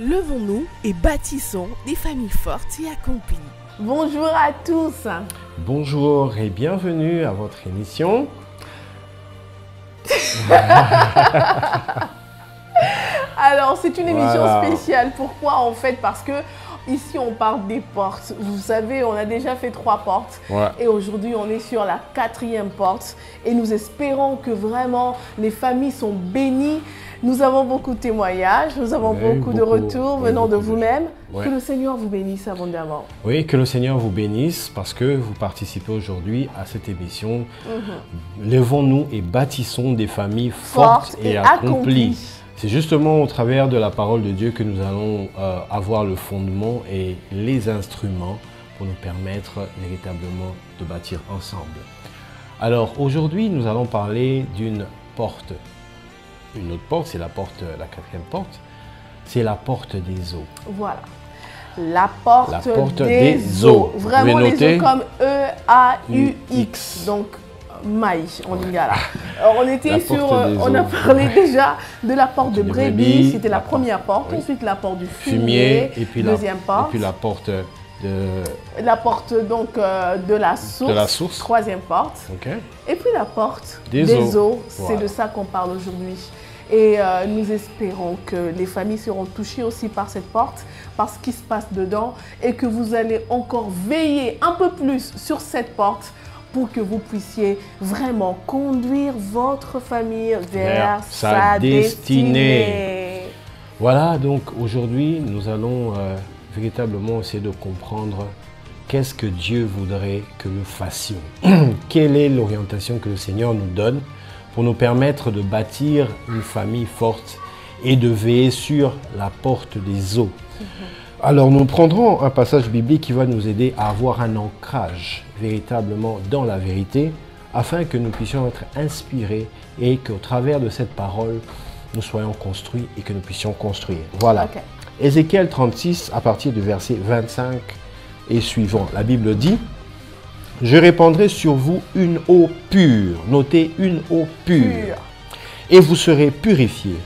Levons-nous et bâtissons des familles fortes et accomplies. Bonjour à tous. Bonjour et bienvenue à votre émission. Alors, c'est une émission spéciale. Pourquoi en fait? Parce que ici, on parle des portes. Vous savez, on a déjà fait 3 portes. Ouais. Et aujourd'hui, on est sur la 4e porte. Et nous espérons que vraiment les familles sont bénies. Nous avons beaucoup de témoignages, nous avons beaucoup de retours venant de vous-même. Ouais. Que le Seigneur vous bénisse abondamment. Oui, que le Seigneur vous bénisse parce que vous participez aujourd'hui à cette émission. Levons-nous et bâtissons des familles fortes et accomplies. C'est justement au travers de la parole de Dieu que nous allons avoir le fondement et les instruments pour nous permettre véritablement de bâtir ensemble. Alors aujourd'hui, nous allons parler d'une porte. Une autre porte, c'est la porte, la 4e porte, c'est la porte des eaux. Voilà. La porte des eaux. Vous Vraiment les noter? eaux comme E-A-U-X. Donc, maïs en lingala. On était sur, on a parlé déjà de la porte de brebis, c'était la première porte. Oui. Ensuite la porte du fumier, et puis deuxième porte. Et puis la porte de... La porte donc de la source, 3e porte. Okay. Et puis la porte des eaux. C'est voilà. de ça qu'on parle aujourd'hui. Et nous espérons que les familles seront touchées aussi par cette porte, par ce qui se passe dedans, et que vous allez encore veiller un peu plus sur cette porte pour que vous puissiez vraiment conduire votre famille vers sa destinée. Voilà, donc aujourd'hui, nous allons véritablement essayer de comprendre qu'est-ce que Dieu voudrait que nous fassions. Quelle est l'orientation que le Seigneur nous donne pour nous permettre de bâtir une famille forte et de veiller sur la porte des eaux. Alors nous prendrons un passage biblique qui va nous aider à avoir un ancrage véritablement dans la vérité afin que nous puissions être inspirés et qu'au travers de cette parole, nous soyons construits et que nous puissions construire. Voilà. Okay. Ézéchiel 36 à partir du verset 25 et suivant. La Bible dit: je répandrai sur vous une eau pure. Notez, une eau pure. Et vous serez purifiés.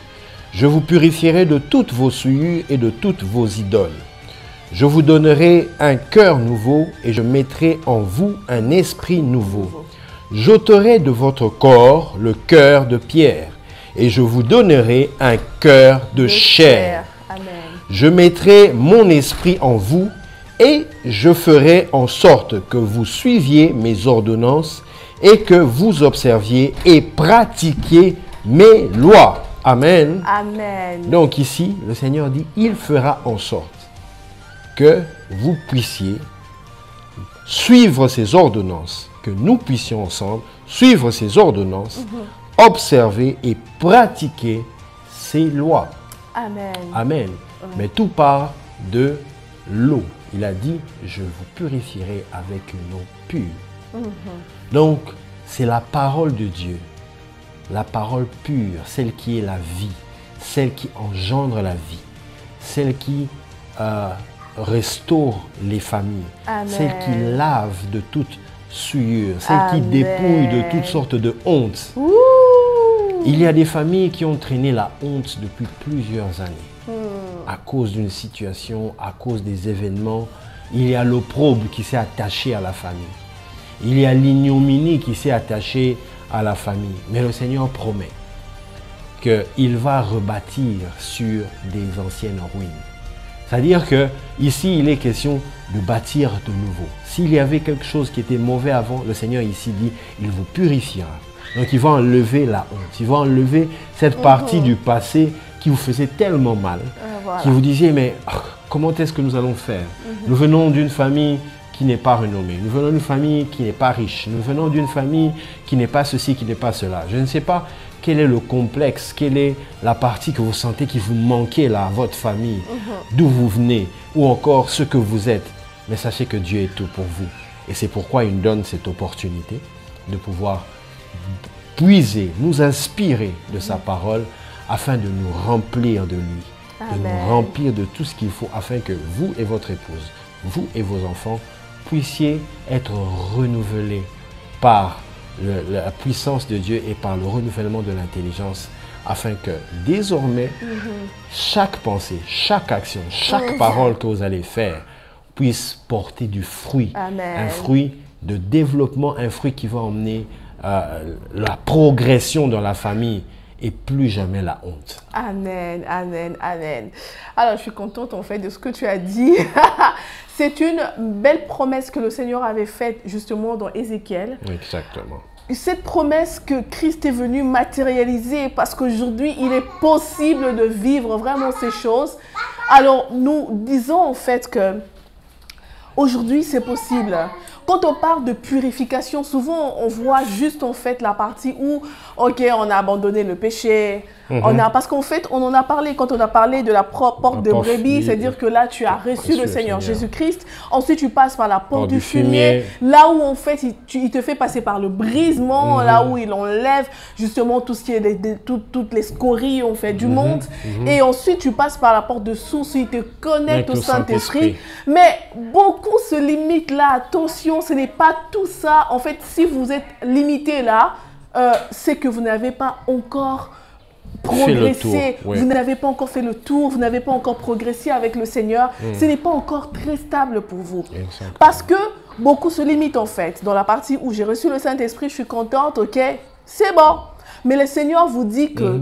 Je vous purifierai de toutes vos souillures et de toutes vos idoles. Je vous donnerai un cœur nouveau et je mettrai en vous un esprit nouveau. J'ôterai de votre corps le cœur de pierre et je vous donnerai un cœur de chair. Amen. Je mettrai mon esprit en vous et je ferai en sorte que vous suiviez mes ordonnances et que vous observiez et pratiquiez mes lois. Amen. Amen. Donc ici, le Seigneur dit, il fera en sorte que vous puissiez suivre ces ordonnances, que nous puissions ensemble suivre ces ordonnances, observer et pratiquer ces lois. Amen. Amen. Mais tout part de l'eau. Il a dit, je vous purifierai avec une eau pure. Donc, c'est la parole de Dieu, la parole pure, celle qui est la vie, celle qui engendre la vie, celle qui restaure les familles, Amen. celle qui lave de toute souillure, celle qui dépouille de toutes sortes de honte. Ouh. Il y a des familles qui ont traîné la honte depuis plusieurs années. À cause d'une situation, à cause des événements, il y a l'opprobre qui s'est attaché à la famille. Il y a l'ignominie qui s'est attachée à la famille. Mais le Seigneur promet qu'il va rebâtir sur des anciennes ruines. C'est-à-dire que ici, il est question de bâtir de nouveau. S'il y avait quelque chose qui était mauvais avant, le Seigneur ici dit, il vous purifiera. Donc il va enlever la honte, il va enlever cette partie du passé qui vous faisait tellement mal, qui vous disait, mais comment est-ce que nous allons faire? Nous venons d'une famille qui n'est pas renommée, nous venons d'une famille qui n'est pas riche, nous venons d'une famille qui n'est pas ceci, qui n'est pas cela. Je ne sais pas quel est le complexe, quelle est la partie que vous sentez qui vous manquait là, à votre famille, d'où vous venez, ou encore ce que vous êtes. Mais sachez que Dieu est tout pour vous. Et c'est pourquoi il nous donne cette opportunité de pouvoir puiser, nous inspirer de sa parole, afin de nous remplir de lui, de nous remplir de tout ce qu'il faut, afin que vous et votre épouse, vous et vos enfants, puissiez être renouvelés par la puissance de Dieu et par le renouvellement de l'intelligence afin que désormais, chaque pensée, chaque action, chaque parole que vous allez faire puisse porter du fruit. Amen. Un fruit de développement, un fruit qui va emmener la progression dans la famille et plus jamais la honte. Amen, amen, amen. Alors, je suis contente en fait de ce que tu as dit. C'est une belle promesse que le Seigneur avait faite justement dans Ézéchiel. Exactement. Cette promesse que Christ est venu matérialiser parce qu'aujourd'hui, il est possible de vivre vraiment ces choses. Alors, nous disons en fait que aujourd'hui, c'est possible. Quand on parle de purification, souvent on voit juste en fait la partie où, ok, on a abandonné le péché, parce qu'en fait, on en a parlé quand on a parlé de la porte de brebis, c'est-à-dire que là, tu as reçu le Seigneur Jésus-Christ. Ensuite, tu passes par la porte du fumier, là où en fait, il te fait passer par le brisement, là où il enlève justement tout ce qui est toutes les scories en fait du monde. Et ensuite, tu passes par la porte de source, il te connecte au Saint-Esprit. Mais beaucoup se limitent là, attention, ce n'est pas tout ça. En fait, si vous êtes limité là, c'est que vous n'avez pas encore progressé, vous n'avez pas encore fait le tour, vous n'avez pas encore progressé avec le Seigneur, ce n'est pas encore très stable pour vous. Exactement. Parce que beaucoup se limitent en fait. Dans la partie où j'ai reçu le Saint-Esprit, je suis contente, ok, c'est bon. Mais le Seigneur vous dit que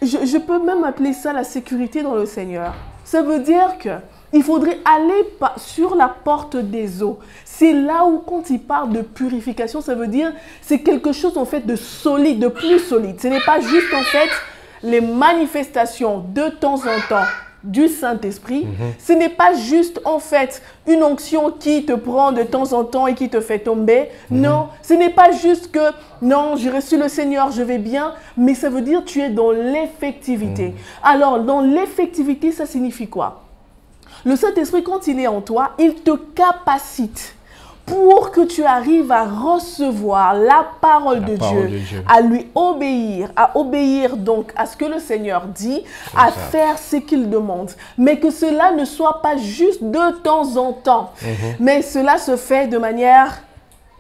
je peux même appeler ça la sécurité dans le Seigneur. Ça veut dire que il faudrait aller sur la porte des eaux. C'est là où, quand il parle de purification, ça veut dire c'est quelque chose en fait de solide, de plus solide. Ce n'est pas juste en fait les manifestations de temps en temps du Saint-Esprit. Ce n'est pas juste en fait une onction qui te prend de temps en temps et qui te fait tomber. Non, ce n'est pas juste que non, j'ai reçu le Seigneur, je vais bien, mais ça veut dire tu es dans l'effectivité. Alors, dans l'effectivité, ça signifie quoi? Le Saint-Esprit, quand il est en toi, il te capacite pour que tu arrives à recevoir la parole de Dieu, à lui obéir, donc à ce que le Seigneur dit, à faire ce qu'il demande. Mais que cela ne soit pas juste de temps en temps, mais cela se fait de manière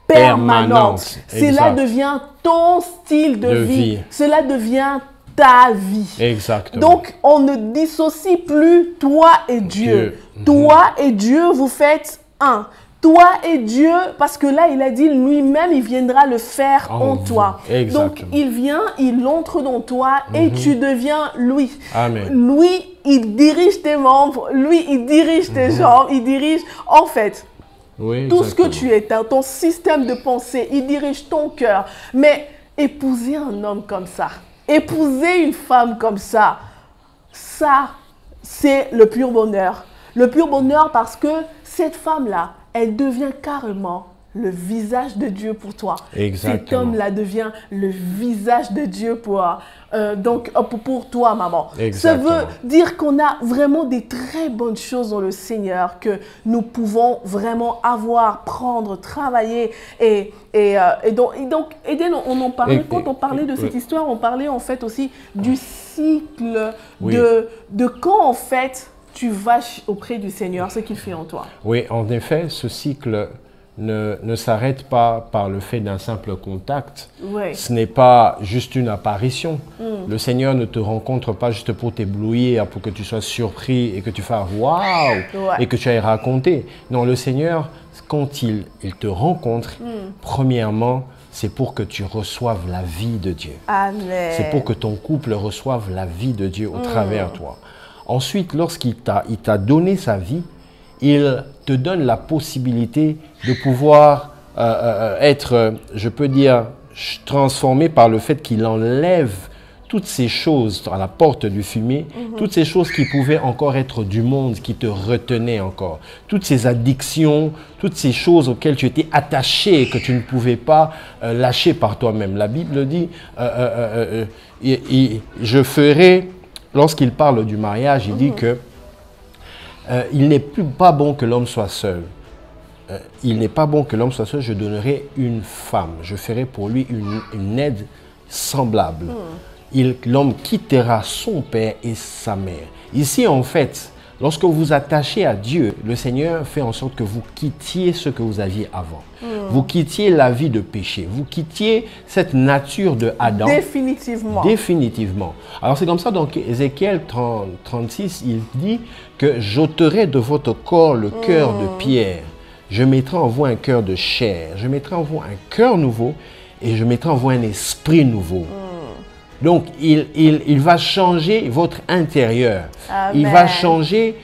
permanente. Cela devient ton style de vie. Cela devient ta vie. Exactement. Donc, on ne dissocie plus toi et Dieu. Toi et Dieu, vous faites un. Toi et Dieu, parce que là, il a dit lui-même, il viendra le faire en toi. Exactement. Donc, il vient, il entre dans toi et tu deviens lui. Amen. Lui, il dirige tes membres, lui, il dirige tes jambes, il dirige, en fait, tout ce que tu es, ton système de pensée, il dirige ton cœur. Mais épouser un homme comme ça, épouser une femme comme ça, c'est le pur bonheur. Le pur bonheur parce que cette femme-là, elle devient carrément le visage de Dieu pour toi. Exactement. Cet homme-là devient le visage de Dieu pour toi, maman. Exactement. Ça veut dire qu'on a vraiment des très bonnes choses dans le Seigneur que nous pouvons vraiment avoir, prendre, travailler. Et donc, Eden, on en parlait, quand on parlait de cette histoire, on parlait en fait aussi du cycle de quand en fait tu vas auprès du Seigneur, ce qu'il fait en toi. Oui, en effet, ce cycle ne s'arrête pas par le fait d'un simple contact. Ce n'est pas juste une apparition. Le Seigneur ne te rencontre pas juste pour t'éblouir, pour que tu sois surpris et que tu fasses « waouh » et que tu ailles raconter. Non, le Seigneur, quand il te rencontre, premièrement, c'est pour que tu reçoives la vie de Dieu. C'est pour que ton couple reçoive la vie de Dieu au travers de toi. Ensuite, lorsqu'il t'a donné sa vie, il te donne la possibilité de pouvoir être, je peux dire, transformé par le fait qu'il enlève toutes ces choses à la porte du fumier, toutes ces choses qui pouvaient encore être du monde, qui te retenaient encore, toutes ces addictions, toutes ces choses auxquelles tu étais attaché et que tu ne pouvais pas lâcher par toi-même. La Bible dit, je ferai, lorsqu'il parle du mariage, il dit que il n'est pas bon que l'homme soit seul. Il n'est pas bon que l'homme soit seul, je donnerai une femme. Je ferai pour lui une aide semblable. L'homme quittera son père et sa mère. Ici, en fait, Lorsque vous vous attachez à Dieu, le Seigneur fait en sorte que vous quittiez ce que vous aviez avant. Vous quittiez la vie de péché. Vous quittiez cette nature de Adam. Définitivement. Définitivement. Alors c'est comme ça, donc Ézéchiel 36, il dit que j'ôterai de votre corps le cœur de pierre. Je mettrai en vous un cœur de chair. Je mettrai en vous un cœur nouveau et je mettrai en vous un esprit nouveau. Donc, il va changer votre intérieur. Amen. Il va changer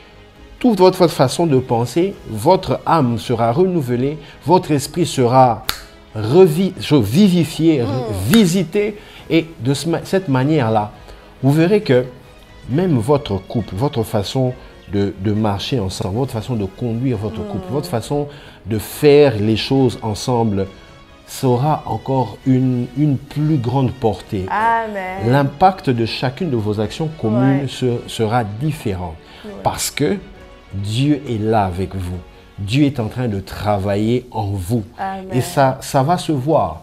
toute votre façon de penser. Votre âme sera renouvelée. Votre esprit sera vivifié, visité. Et de cette manière-là, vous verrez que même votre couple, votre façon de marcher ensemble, votre façon de conduire votre couple, votre façon de faire les choses ensemble, sera encore une plus grande portée. Amen. L'impact de chacune de vos actions communes sera différent. Parce que Dieu est là avec vous. Dieu est en train de travailler en vous. Amen. Et ça va se voir.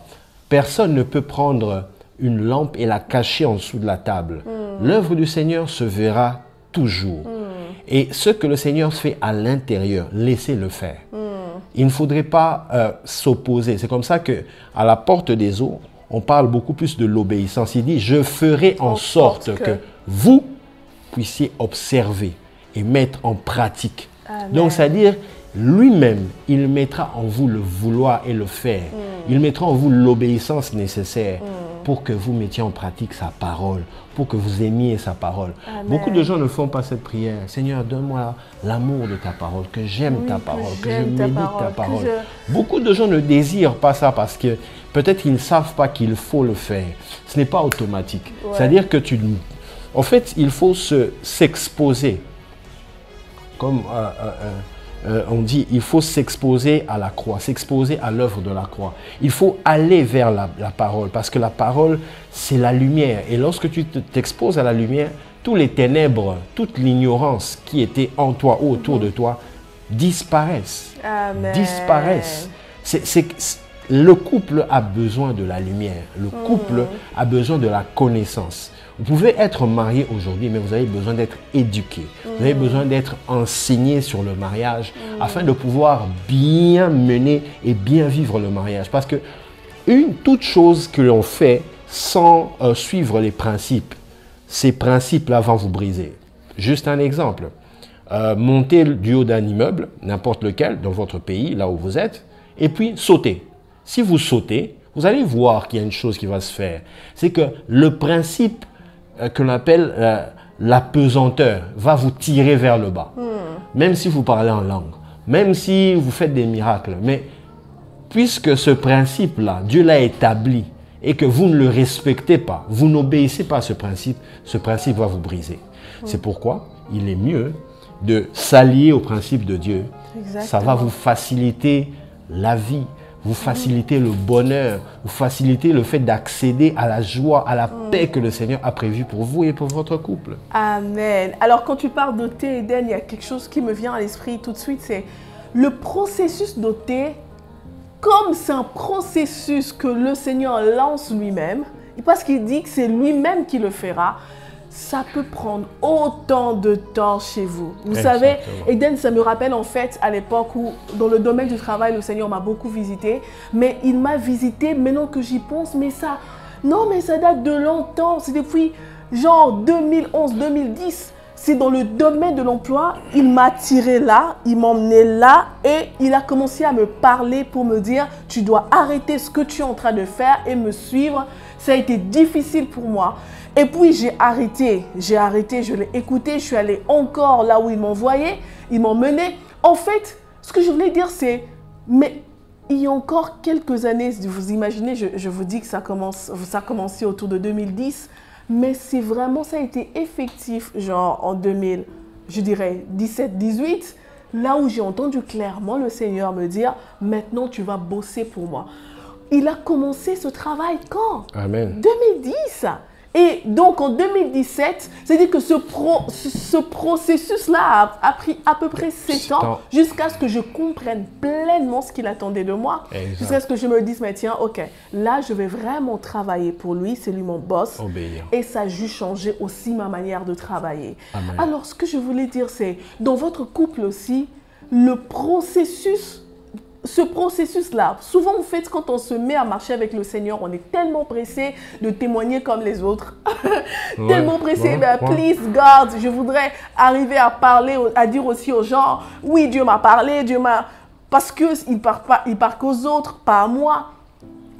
Personne ne peut prendre une lampe et la cacher en dessous de la table. L'œuvre du Seigneur se verra toujours. Et ce que le Seigneur fait à l'intérieur, laissez-le faire. Il ne faudrait pas s'opposer. C'est comme ça qu'à la porte des eaux, on parle beaucoup plus de l'obéissance. Il dit, je ferai en sorte que vous puissiez observer et mettre en pratique. Amen. Donc, c'est-à-dire, lui-même, il mettra en vous le vouloir et le faire. Il mettra en vous l'obéissance nécessaire pour que vous mettiez en pratique sa parole, pour que vous aimiez sa parole. Amen. Beaucoup de gens ne font pas cette prière. Seigneur, donne-moi l'amour de ta parole, que j'aime ta parole, que je médite ta parole. Beaucoup de gens ne désirent pas ça parce que peut-être qu'ils ne savent pas qu'il faut le faire. Ce n'est pas automatique. C'est-à-dire que en fait, il faut s'exposer. Comme on dit, il faut s'exposer à la croix, s'exposer à l'œuvre de la croix. Il faut aller vers la parole, parce que la parole, c'est la lumière. Et lorsque tu t'exposes à la lumière, tous les ténèbres, toute l'ignorance qui était en toi ou autour de toi disparaissent. Amen. Disparaissent. Le couple a besoin de la lumière. Le couple a besoin de la connaissance. Vous pouvez être marié aujourd'hui, mais vous avez besoin d'être éduqué. Vous avez besoin d'être enseigné sur le mariage afin de pouvoir bien mener et bien vivre le mariage. Parce que toute chose que l'on fait sans suivre les principes, ces principes-là vont vous briser. Juste un exemple. Monter du haut d'un immeuble, n'importe lequel, dans votre pays, là où vous êtes, et puis sauter. Si vous sautez, vous allez voir qu'il y a une chose qui va se faire. C'est que le principe que l'on appelle la pesanteur va vous tirer vers le bas. Même si vous parlez en langue, même si vous faites des miracles. Mais puisque ce principe-là, Dieu l'a établi et que vous ne le respectez pas, vous n'obéissez pas à ce principe va vous briser. C'est pourquoi il est mieux de s'allier au principe de Dieu. Exactement. Ça va vous faciliter la vie, vous faciliter le bonheur, vous faciliter le fait d'accéder à la joie, à la paix que le Seigneur a prévue pour vous et pour votre couple. Amen. Alors quand tu parles d'ôter, Eden, il y a quelque chose qui me vient à l'esprit tout de suite, c'est le processus d'ôter, comme c'est un processus que le Seigneur lance lui-même, et parce qu'il dit que c'est lui-même qui le fera, ça peut prendre autant de temps chez vous. Vous savez, Eden, ça me rappelle en fait à l'époque où, dans le domaine du travail, le Seigneur m'a beaucoup visité. Mais il m'a visité, maintenant que j'y pense, mais ça date de longtemps. C'est depuis genre 2011, 2010. C'est dans le domaine de l'emploi. Il m'a tiré là, il m'a emmené là et il a commencé à me parler pour me dire « Tu dois arrêter ce que tu es en train de faire et me suivre. » Ça a été difficile pour moi. Et puis j'ai arrêté, je l'ai écouté, je suis allée encore là où il m'envoyait, il m'emmenait. En fait, ce que je voulais dire c'est, mais il y a encore quelques années, vous imaginez, je vous dis que ça a commencé autour de 2010, mais c'est vraiment, ça a été effectif, genre en 2000, je dirais 17-18, là où j'ai entendu clairement le Seigneur me dire, maintenant tu vas bosser pour moi. Il a commencé ce travail quand? Amen. 2010. Et donc en 2017, c'est-à-dire que ce processus-là a pris à peu près 7 ans jusqu'à ce que je comprenne pleinement ce qu'il attendait de moi. Jusqu'à ce que je me dise, mais tiens, ok, là je vais vraiment travailler pour lui, c'est lui mon boss. Obéir. Et ça a juste changé aussi ma manière de travailler. Amen. Alors ce que je voulais dire, c'est dans votre couple aussi, le processus... Ce processus-là, souvent en fait, quand on se met à marcher avec le Seigneur, on est tellement pressé de témoigner comme les autres. Tellement pressé, please God, je voudrais arriver à parler, à dire aussi aux gens, oui, Dieu m'a parlé, Dieu m'a... Parce qu'il ne parle qu'aux autres, pas à moi.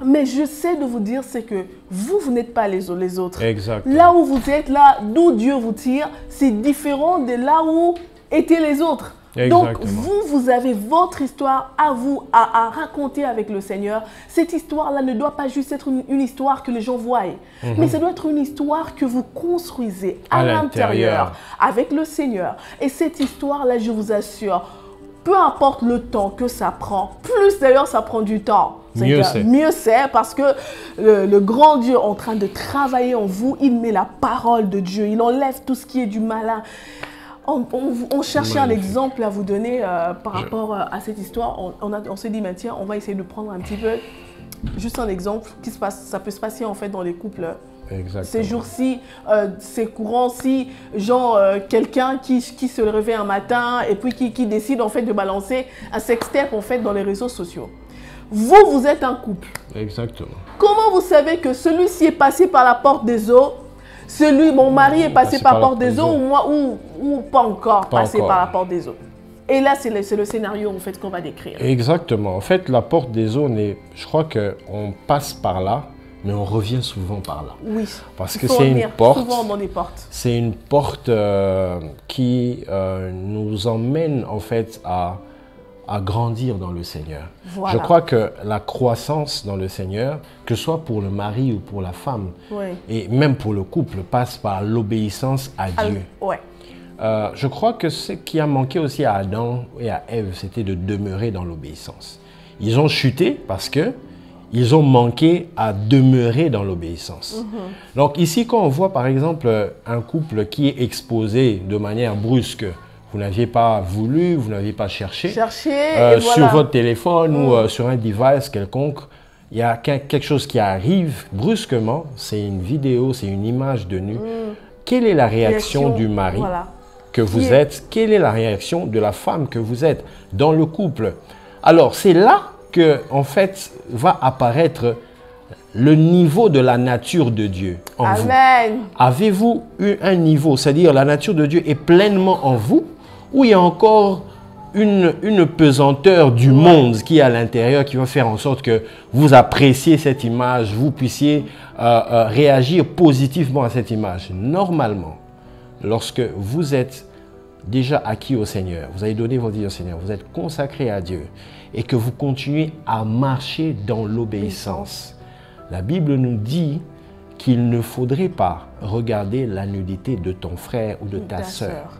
Mais je sais de vous dire, c'est que vous n'êtes pas les autres. Exactement. Là où vous êtes, là d'où Dieu vous tire, c'est différent de là où étaient les autres. Exactement. Donc, vous avez votre histoire à vous, à raconter avec le Seigneur. Cette histoire-là ne doit pas juste être une histoire que les gens voient, mais ça doit être une histoire que vous construisez à l'intérieur avec le Seigneur. Et cette histoire-là, je vous assure, peu importe le temps que ça prend, plus d'ailleurs ça prend du temps. Mieux c'est parce que le grand Dieu est en train de travailler en vous, il met la parole de Dieu, il enlève tout ce qui est du malin. On cherchait un exemple à vous donner par rapport à cette histoire. On s'est dit, mais tiens, on va essayer de prendre un petit peu, juste un exemple qui se passe, ça peut se passer en fait dans les couples. Exactement. Ces jours-ci, c'est courant si, genre, quelqu'un qui se réveille un matin et puis qui décide en fait de balancer un sextape en fait dans les réseaux sociaux. Vous êtes un couple. Exactement. Comment vous savez que celui-ci est passé par la porte des eaux? Mon mari est passé par la porte des eaux ou pas encore passé par la porte des eaux. Et là, c'est le scénario en fait qu'on va décrire. Exactement. En fait, la porte des eaux, je crois qu'on passe par là, mais on revient souvent par là. Oui. Parce que c'est une porte. Souvent dans les portes. C'est une porte qui nous emmène en fait à grandir dans le Seigneur. Voilà. Je crois que la croissance dans le Seigneur, que ce soit pour le mari ou pour la femme, et même pour le couple, passe par l'obéissance à Dieu. Je crois que ce qui a manqué aussi à Adam et à Ève, c'était de demeurer dans l'obéissance. Ils ont chuté parce que ils ont manqué à demeurer dans l'obéissance. Donc ici, quand on voit par exemple un couple qui est exposé de manière brusque, vous n'aviez pas voulu, vous n'aviez pas cherché. Sur votre téléphone ou sur un device quelconque, il y a quelque chose qui arrive brusquement, c'est une vidéo, c'est une image de nu. Quelle est la réaction du mari que vous êtes? Quelle est la réaction de la femme que vous êtes dans le couple? Alors, c'est là que, en fait, va apparaître le niveau de la nature de Dieu en vous. Avez-vous eu un niveau, c'est-à-dire la nature de Dieu est pleinement en vous, ou il y a encore une pesanteur du monde qui est à l'intérieur qui va faire en sorte que vous appréciez cette image, vous puissiez réagir positivement à cette image? Normalement, lorsque vous êtes déjà acquis au Seigneur, vous avez donné votre vie au Seigneur, vous êtes consacré à Dieu et que vous continuez à marcher dans l'obéissance, la Bible nous dit qu'il ne faudrait pas regarder la nudité de ton frère ou de ta sœur.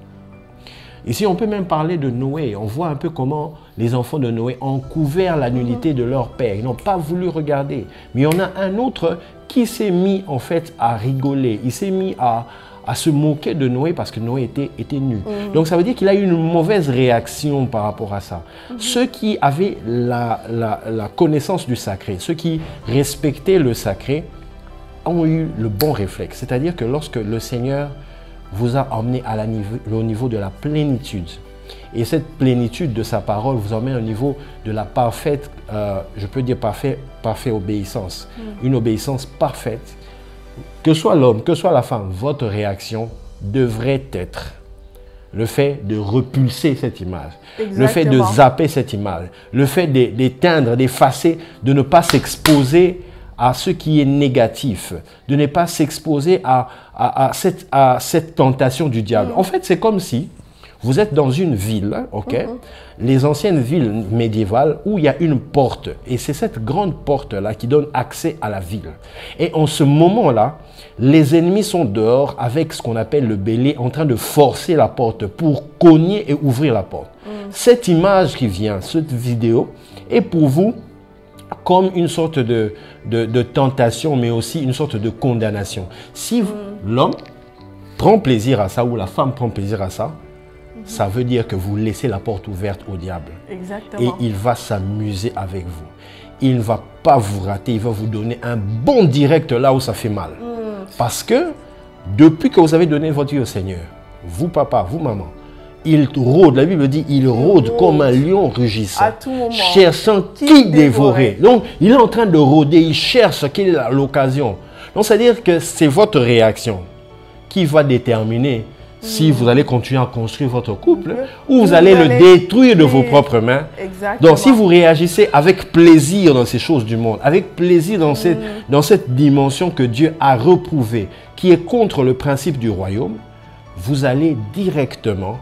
Ici, on peut même parler de Noé. On voit un peu comment les enfants de Noé ont couvert la nudité de leur père. Ils n'ont pas voulu regarder. Mais il y en a un autre qui s'est mis en fait à rigoler. Il s'est mis à se moquer de Noé parce que Noé était nu. Donc ça veut dire qu'il a eu une mauvaise réaction par rapport à ça. Ceux qui avaient la connaissance du sacré, ceux qui respectaient le sacré, ont eu le bon réflexe. C'est-à-dire que lorsque le Seigneur vous a emmené au niveau de la plénitude, et cette plénitude de sa parole vous emmène au niveau de la parfaite, je peux dire parfaite obéissance, une obéissance parfaite. Que soit l'homme, que soit la femme, votre réaction devrait être le fait de repulser cette image, le fait de zapper cette image, le fait d'éteindre, d'effacer, de ne pas s'exposer à ce qui est négatif, de ne pas s'exposer à cette tentation du diable. En fait, c'est comme si vous êtes dans une ville, les anciennes villes médiévales où il y a une porte. Et c'est cette grande porte-là qui donne accès à la ville. Et en ce moment-là, les ennemis sont dehors avec ce qu'on appelle le bélier en train de forcer la porte pour cogner et ouvrir la porte. Cette image qui vient, cette vidéo, est pour vous comme une sorte de tentation, mais aussi une sorte de condamnation. Si l'homme prend plaisir à ça ou la femme prend plaisir à ça, ça veut dire que vous laissez la porte ouverte au diable. Exactement. Et il va s'amuser avec vous. Il ne va pas vous rater, il va vous donner un bon direct là où ça fait mal. Parce que depuis que vous avez donné votre vie au Seigneur, vous papa, vous maman, il rôde, la Bible dit, il rôde comme un lion rugissant, à tout moment, cherchant qui dévorer. Donc, il est en train de rôder, il cherche quelle est l'occasion. Donc, c'est-à-dire que c'est votre réaction qui va déterminer si vous allez continuer à construire votre couple ou vous allez le détruire de vos propres mains. Exactement. Donc, si vous réagissez avec plaisir dans ces choses du monde, avec plaisir dans cette dimension que Dieu a reprouvée, qui est contre le principe du royaume, vous allez directement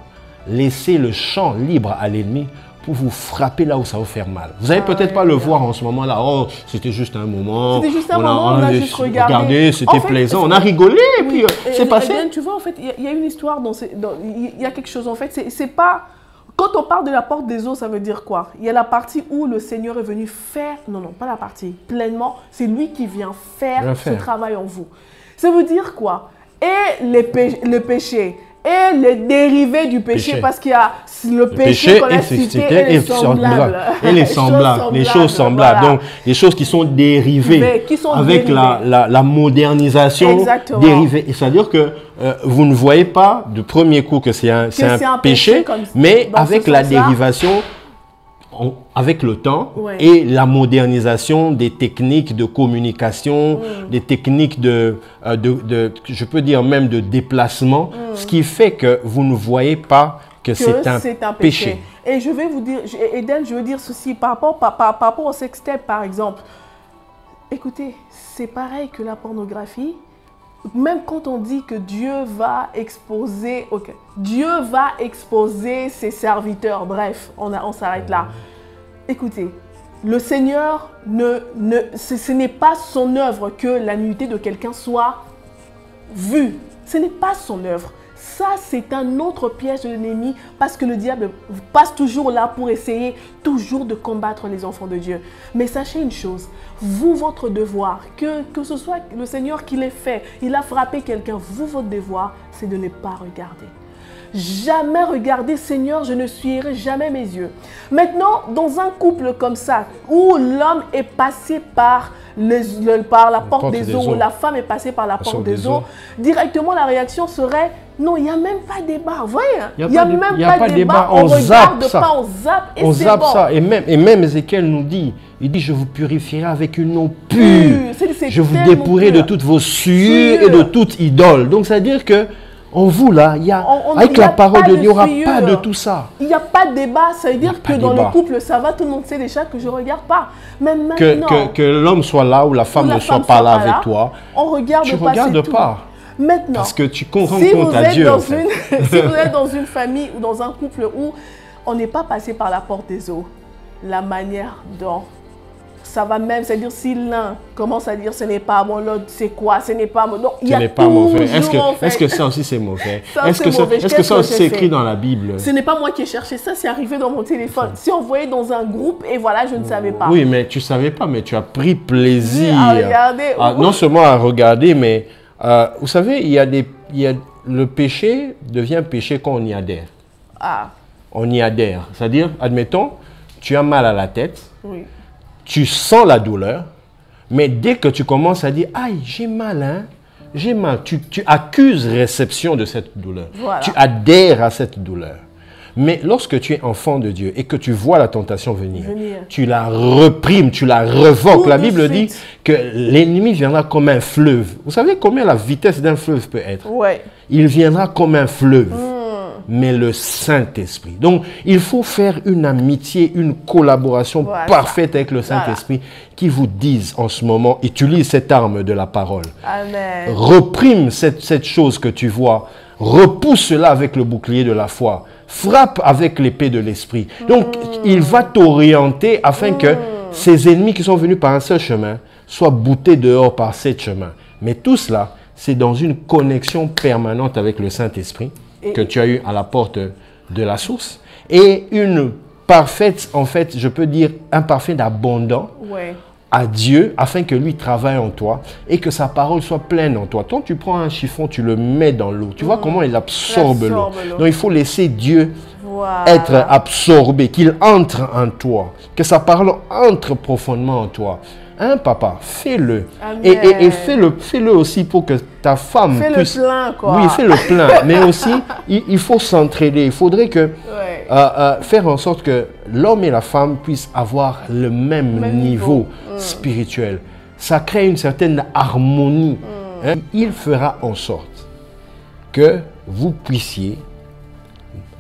laisser le champ libre à l'ennemi pour vous frapper là où ça va vous faire mal. Vous n'allez peut-être pas le voir en ce moment-là. Oh, c'était juste un moment. C'était juste un moment, on a juste regardé. C'était plaisant, on a rigolé et puis c'est passé. Bien, tu vois, en fait, il y a une histoire, il y a quelque chose, en fait, c'est pas... Quand on parle de la porte des eaux, ça veut dire quoi? Il y a la partie où le Seigneur est venu faire... Non, pas la partie. Pleinement, c'est lui qui vient faire ce travail en vous. Ça veut dire quoi? Et le péché et les dérivés du péché, parce qu'il y a le péché qu'on a cité et les semblables. Et les semblables, les choses semblables. Voilà. Donc, les choses qui sont dérivées avec la modernisation dérivée. Et c'est-à-dire que vous ne voyez pas de premier coup que c'est un péché, mais avec la dérivation, avec le temps et la modernisation des techniques de communication, des techniques je peux dire même de déplacement, ce qui fait que vous ne voyez pas que c'est un péché. Et je vais vous dire, Eden, je veux dire ceci par rapport au sextape par exemple. Écoutez, c'est pareil que la pornographie. Même quand on dit que Dieu va exposer, Dieu va exposer ses serviteurs, bref, on s'arrête là. Écoutez, le Seigneur, ce n'est pas son œuvre que la nudité de quelqu'un soit vue. Ce n'est pas son œuvre. Ça, c'est un autre piège de l'ennemi parce que le diable passe toujours là pour essayer toujours de combattre les enfants de Dieu. Mais sachez une chose, vous, votre devoir, que ce soit le Seigneur qui l'ait fait, il a frappé quelqu'un, vous, votre devoir, c'est de ne pas regarder. Jamais regarder, Seigneur, je ne suivrai jamais mes yeux. Maintenant, dans un couple comme ça, où l'homme est passé par la porte des eaux, la femme est passée par la porte des eaux, directement la réaction serait, non, il n'y a même pas de débat. Vous voyez, il n'y a même pas de débat. On ne regarde pas, on zappe et c'est bon. Ça. Et même Ézéchiel nous dit, il dit, je vous purifierai avec une eau pure. Je vous dépouillerai de toutes vos souillures et de toute idole. Donc, c'est-à-dire que en vous, là, avec la parole de Dieu, il n'y aura pas de tout ça. Il n'y a pas de débat. Ça veut dire que dans le couple, ça va, tout le monde sait déjà que je ne regarde pas. Même maintenant, que l'homme soit là ou la femme ne soit pas là avec toi, on regarde tu ne regardes pas. Maintenant, parce que tu rends compte à Dieu. Si vous êtes dans une famille ou dans un couple où on n'est pas passé par la porte des eaux, la manière dont ça va même, c'est-à-dire si l'un commence à dire ce n'est pas mon, l'autre c'est quoi, ce n'est pas mon, non, il y a n'est pas mauvais. Est-ce que ça aussi c'est mauvais? Est-ce que ça aussi c'est écrit dans la Bible? Ce n'est pas moi qui ai cherché ça, c'est arrivé dans mon téléphone. Si on voyait dans un groupe et voilà, je ne savais pas. Oui, mais tu ne savais pas, mais tu as pris plaisir à regarder. Non seulement à regarder, mais vous savez, le péché devient péché quand on y adhère. On y adhère. C'est-à-dire, admettons, tu as mal à la tête. Oui. Tu sens la douleur, mais dès que tu commences à dire « Aïe, j'ai mal, hein, j'ai mal », tu accuses réception de cette douleur. Voilà. Tu adhères à cette douleur. Mais lorsque tu es enfant de Dieu et que tu vois la tentation venir, tu la reprimes, tu la revoques. La Bible dit que l'ennemi viendra comme un fleuve. Vous savez combien la vitesse d'un fleuve peut être? Ouais. Il viendra comme un fleuve. Mais le Saint-Esprit. Donc, il faut faire une amitié, une collaboration parfaite avec le Saint-Esprit qui vous dise en ce moment, utilise cette arme de la parole. Amen. Reprime cette chose que tu vois. Repousse cela avec le bouclier de la foi. Frappe avec l'épée de l'Esprit. Donc, il va t'orienter afin que ces ennemis qui sont venus par un seul chemin soient boutés dehors par 7 chemins. Mais tout cela, c'est dans une connexion permanente avec le Saint-Esprit que tu as eu à la porte de la source et une parfaite, en fait, je peux dire imparfait d'abondant Ouais. à Dieu, afin que lui travaille en toi et que sa parole soit pleine en toi. Quand tu prends un chiffon, tu le mets dans l'eau. Tu vois comment il absorbe l'eau. Donc il faut laisser Dieu être absorbé, qu'il entre en toi, que sa parole entre profondément en toi. Hein, papa, fais-le. Et fais-le aussi pour que ta femme puisse... Fais le plein, quoi. Oui, fais le plein. Mais aussi, il faut s'entraider. Il faudrait que... faire en sorte que l'homme et la femme puissent avoir le même niveau spirituel. Ça crée une certaine harmonie. Hein. Il fera en sorte que vous puissiez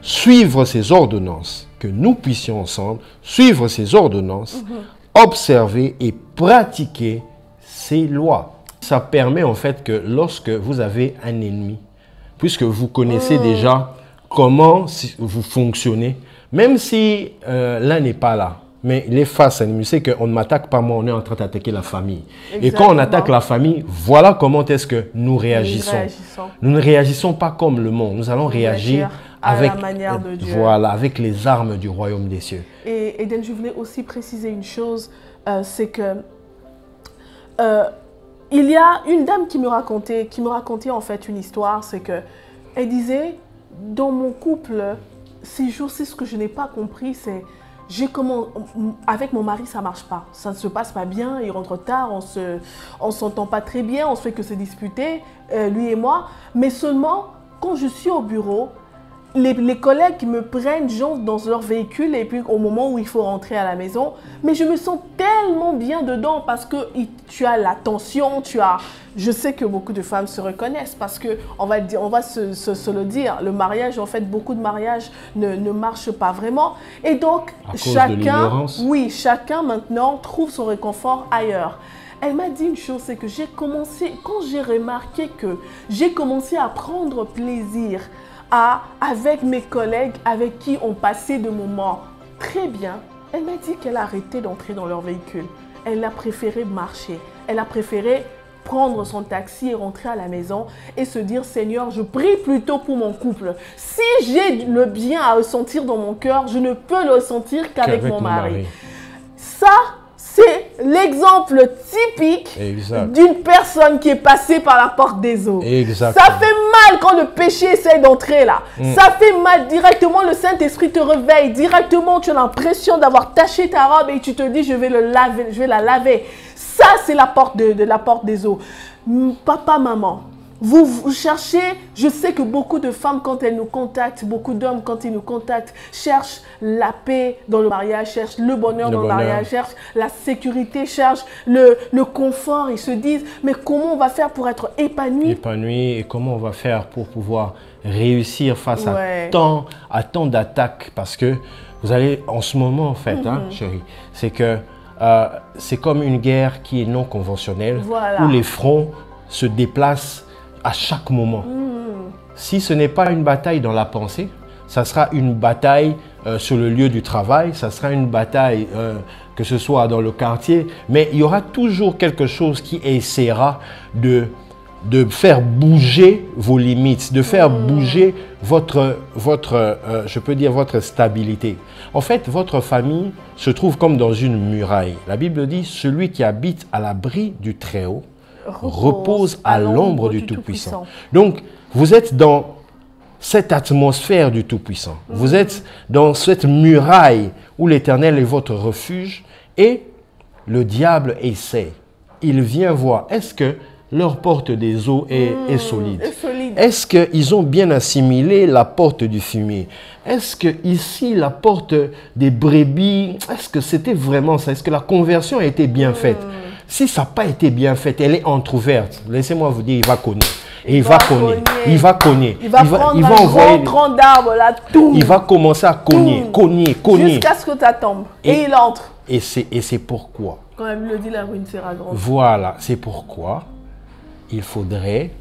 suivre ces ordonnances, que nous puissions ensemble suivre ces ordonnances, observer et pratiquer ces lois. Ça permet en fait que lorsque vous avez un ennemi, puisque vous connaissez déjà comment vous fonctionnez, même si l'un n'est pas là, mais il est face à l'ennemi, c'est qu'on ne m'attaque pas moi, on est en train d'attaquer la famille. Exactement. Et quand on attaque la famille, voilà comment est-ce que nous réagissons. Nous ne réagissons pas comme le monde, nous allons réagir avec la manière de Dieu. Voilà, avec les armes du royaume des cieux. Et Eden, je voulais aussi préciser une chose, c'est que il y a une dame qui me racontait en fait une histoire, c'est que elle disait, dans mon couple, ces jours-ci, ce que je n'ai pas compris, c'est avec mon mari, ça ne marche pas. Ça ne se passe pas bien, il rentre tard, on s'entend pas très bien, on se fait que se disputer, lui et moi. Mais seulement, quand je suis au bureau, les collègues me prennent genre dans leur véhicule et puis au moment où il faut rentrer à la maison, mais je me sens tellement bien dedans parce que tu as l'attention, je sais que beaucoup de femmes se reconnaissent parce que on va se le dire, le mariage, en fait, beaucoup de mariages ne marchent pas vraiment et donc chacun maintenant trouve son réconfort ailleurs. Elle m'a dit une chose, c'est que quand j'ai remarqué que j'ai commencé à prendre plaisir avec mes collègues avec qui on passait de moments très bien, elle m'a dit qu'elle a arrêté d'entrer dans leur véhicule. Elle a préféré marcher. Elle a préféré prendre son taxi et rentrer à la maison et se dire, Seigneur, je prie plutôt pour mon couple. Si j'ai le bien à ressentir dans mon cœur, je ne peux le ressentir qu'avec mon mari. Ça, c'est l'exemple typique d'une personne qui est passée par la porte des eaux. Exactement. Ça fait mal quand le péché essaie d'entrer là. Ça fait mal directement, le Saint-Esprit te réveille. Directement, tu as l'impression d'avoir taché ta robe et tu te dis, je vais la laver. Ça, c'est la porte la porte des eaux. Papa, maman, vous cherchez, je sais que beaucoup de femmes, quand elles nous contactent, beaucoup d'hommes, quand ils nous contactent, cherchent la paix dans le mariage, cherchent le bonheur dans le mariage, cherchent la sécurité, cherchent le confort. Ils se disent, mais comment on va faire pour être épanoui? Épanoui, et comment on va faire pour pouvoir réussir face à tant d'attaques? Parce que vous allez, en ce moment, en fait, chérie, c'est que c'est comme une guerre qui est non conventionnelle, où les fronts se déplacent à chaque moment. Si ce n'est pas une bataille dans la pensée, ça sera une bataille sur le lieu du travail, ça sera une bataille que ce soit dans le quartier, mais il y aura toujours quelque chose qui essaiera de faire bouger vos limites, de faire bouger je peux dire votre stabilité. En fait, votre famille se trouve comme dans une muraille. La Bible dit, celui qui habite à l'abri du Très-Haut repose à l'ombre du Tout-Puissant. Donc, vous êtes dans cette atmosphère du Tout-Puissant. Vous êtes dans cette muraille où l'Éternel est votre refuge et le diable essaie. Il vient voir, est-ce que leur porte des eaux est solide? Est-ce qu'ils ont bien assimilé la porte du fumier? Est-ce que ici, la porte des brebis, est-ce que c'était vraiment ça? Est-ce que la conversion a été bien faite? Si ça n'a pas été bien fait, elle est entrouverte. Laissez-moi vous dire, il va cogner. Et il va cogner. Il va cogner. Il va prendre un tronc d'arbre là, tout. Il va commencer à cogner, cogner. Jusqu'à ce que ça tombe. Et il entre. Et c'est pourquoi. Quand elle me le dit, la ruine sera grande. Voilà, c'est pourquoi il faudrait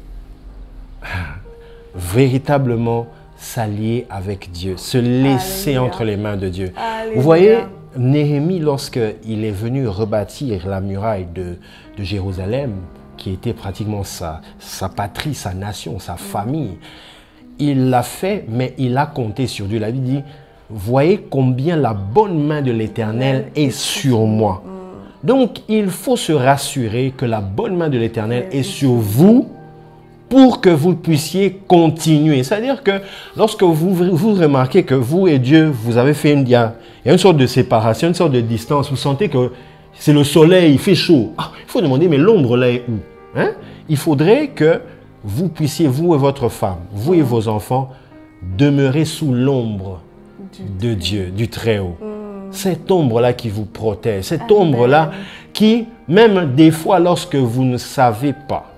véritablement s'allier avec Dieu, se laisser entre les mains de Dieu. Alléluia. Vous voyez, Néhémie, lorsqu'il est venu rebâtir la muraille de Jérusalem, qui était pratiquement sa patrie, sa nation, sa famille, il l'a fait, mais il a compté sur Dieu. Il a dit, voyez combien la bonne main de l'Éternel est sur moi. Donc, il faut se rassurer que la bonne main de l'Éternel est sur vous pour que vous puissiez continuer. C'est-à-dire que lorsque vous remarquez que vous et Dieu, vous avez fait il y a une sorte de séparation, une sorte de distance, vous sentez que c'est le soleil, il fait chaud. Ah, il faut demander, mais l'ombre là est où? Hein? Il faudrait que vous puissiez, vous et votre femme, vous et vos enfants, demeurer sous l'ombre de Dieu, du Très-Haut. Cette ombre-là qui vous protège, cette ombre-là qui, même des fois lorsque vous ne savez pas,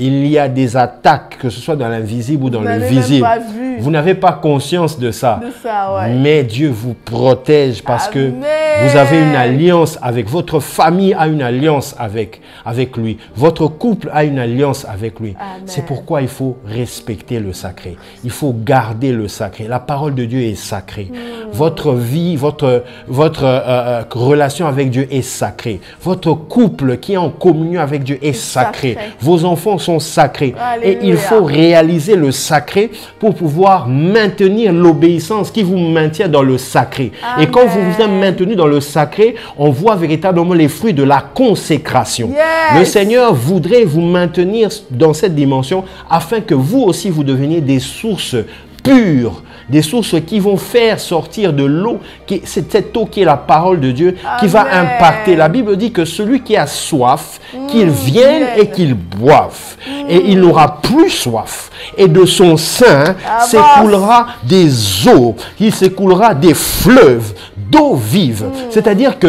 il y a des attaques, que ce soit dans l'invisible ou dans le visible. Vous n'avez pas conscience de ça. Mais Dieu vous protège parce que vous avez une alliance avec, votre famille a une alliance avec lui. Votre couple a une alliance avec lui. C'est pourquoi il faut respecter le sacré. Il faut garder le sacré. La parole de Dieu est sacrée. Votre vie, votre relation avec Dieu est sacrée. Votre couple qui est en communion avec Dieu est sacré. Vos enfants sont sacrés. Alléluia. Et il faut réaliser le sacré pour pouvoir maintenir l'obéissance qui vous maintient dans le sacré. Amen. Et quand vous vous êtes maintenu dans le sacré, on voit véritablement les fruits de la consécration. Yes. Le Seigneur voudrait vous maintenir dans cette dimension afin que vous aussi vous deveniez des sources pures, des sources qui vont faire sortir de l'eau, c'est cette eau qui est la parole de Dieu, qui va impacter. La Bible dit que celui qui a soif, qu'il vienne et qu'il boive. Et il n'aura plus soif. Et de son sein s'écoulera des eaux, il s'écoulera des fleuves d'eau vive. C'est-à-dire que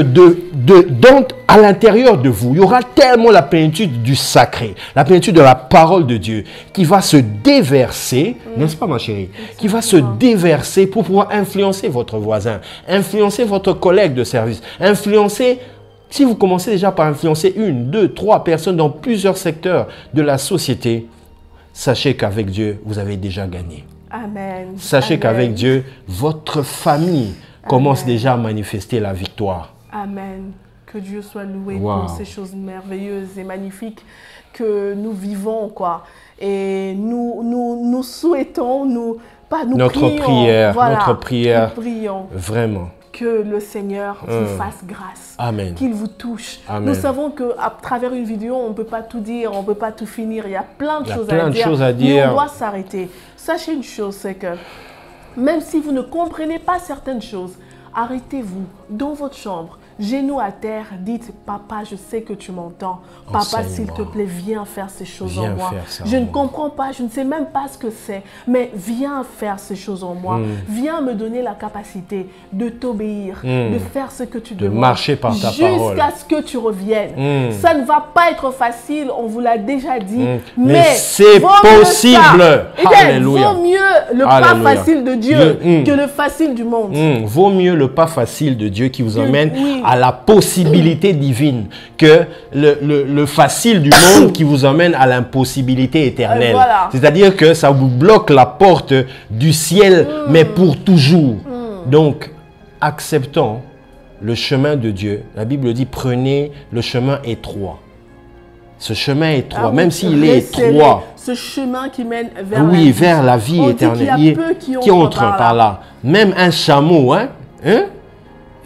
à l'intérieur de vous, il y aura tellement la plénitude du sacré, la plénitude de la parole de Dieu qui va se déverser, n'est-ce pas ma chérie, qui va se déverser pour pouvoir influencer votre voisin, influencer votre collègue de service, influencer, si vous commencez déjà par influencer 1, 2, 3 personnes dans plusieurs secteurs de la société, sachez qu'avec Dieu, vous avez déjà gagné. Amen. Sachez qu'avec Dieu, votre famille commence déjà à manifester la victoire. Amen. Que Dieu soit loué pour ces choses merveilleuses et magnifiques que nous vivons, quoi. Et nous souhaitons, notre prière, nous prions, vraiment, que le Seigneur vous fasse grâce. Amen. Qu'il vous touche. Amen. Nous savons qu'à travers une vidéo, on ne peut pas tout dire, on ne peut pas tout finir. Il y a plein de choses à dire. Mais on doit s'arrêter. Sachez une chose, c'est que même si vous ne comprenez pas certaines choses, arrêtez-vous dans votre chambre, genoux à terre, dites « Papa, je sais que tu m'entends. Papa, s'il te plaît, viens faire ces choses en moi. Je ne comprends pas, je ne sais même pas ce que c'est, mais viens faire ces choses en moi. Viens me donner la capacité de t'obéir, de faire ce que tu demandes. De marcher par ta parole. Jusqu'à ce que tu reviennes. Ça ne va pas être facile, on vous l'a déjà dit, mais c'est possible. Alléluia. Vaut mieux le pas facile de Dieu que le facile du monde. Vaut mieux le pas facile de Dieu qui vous emmène à la possibilité divine que le facile du monde qui vous emmène à l'impossibilité éternelle. C'est-à-dire que ça vous bloque la porte du ciel, mais pour toujours. Donc, acceptons le chemin de Dieu. La Bible dit, prenez le chemin étroit. Ce chemin étroit, même s'il est étroit. Ce chemin qui mène vers vers la vie éternelle. Il y a peu qui entrent par là. Même un chameau,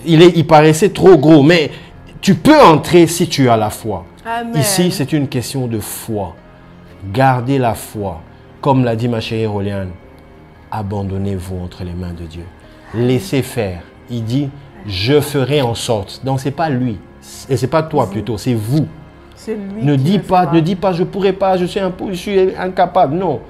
il paraissait trop gros, mais tu peux entrer si tu as la foi. Amen. Ici, c'est une question de foi. Gardez la foi. Comme l'a dit ma chérie Roliane, abandonnez-vous entre les mains de Dieu. Laissez faire. Il dit, je ferai en sorte. Donc, ce n'est pas lui. Et ce n'est pas toi plutôt, c'est vous. Lui ne dis pas, je ne pourrai pas, je suis incapable. Non.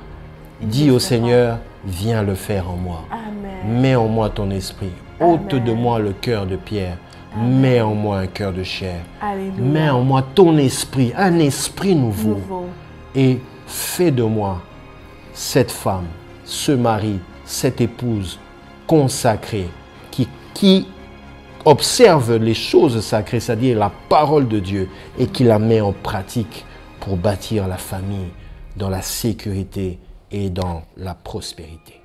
Dis au Seigneur, viens le faire en moi. Amen. Mets en moi ton esprit. Ôte de moi le cœur de pierre. Mets en moi un cœur de chair. Alléluia. Mets en moi ton esprit, un esprit nouveau. Et fais de moi cette femme, ce mari, cette épouse consacrée qui observe les choses sacrées, c'est-à-dire la parole de Dieu, et qui la met en pratique pour bâtir la famille dans la sécurité et dans la prospérité.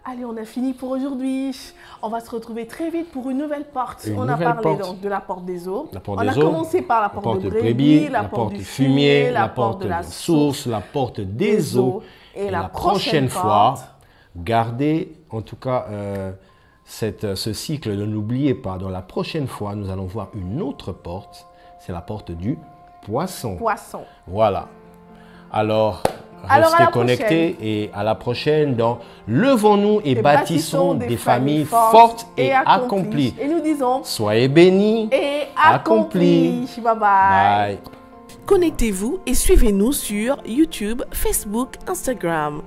Allez, on a fini pour aujourd'hui. On va se retrouver très vite pour une nouvelle porte. On a parlé donc de la porte des eaux. On a commencé par la porte de brebis, la porte du fumier, la porte de la source, la porte des eaux. Et la prochaine fois, gardez en tout cas ce cycle, ne l'oubliez pas. Dans la prochaine fois, nous allons voir une autre porte. C'est la porte du poisson. Poisson. Voilà. Alors restez connectés et à la prochaine dans Levons-nous et bâtissons des familles fortes et accomplies. Et nous disons, soyez bénis et accomplis. Bye bye. Bye. Connectez-vous et suivez-nous sur YouTube, Facebook, Instagram.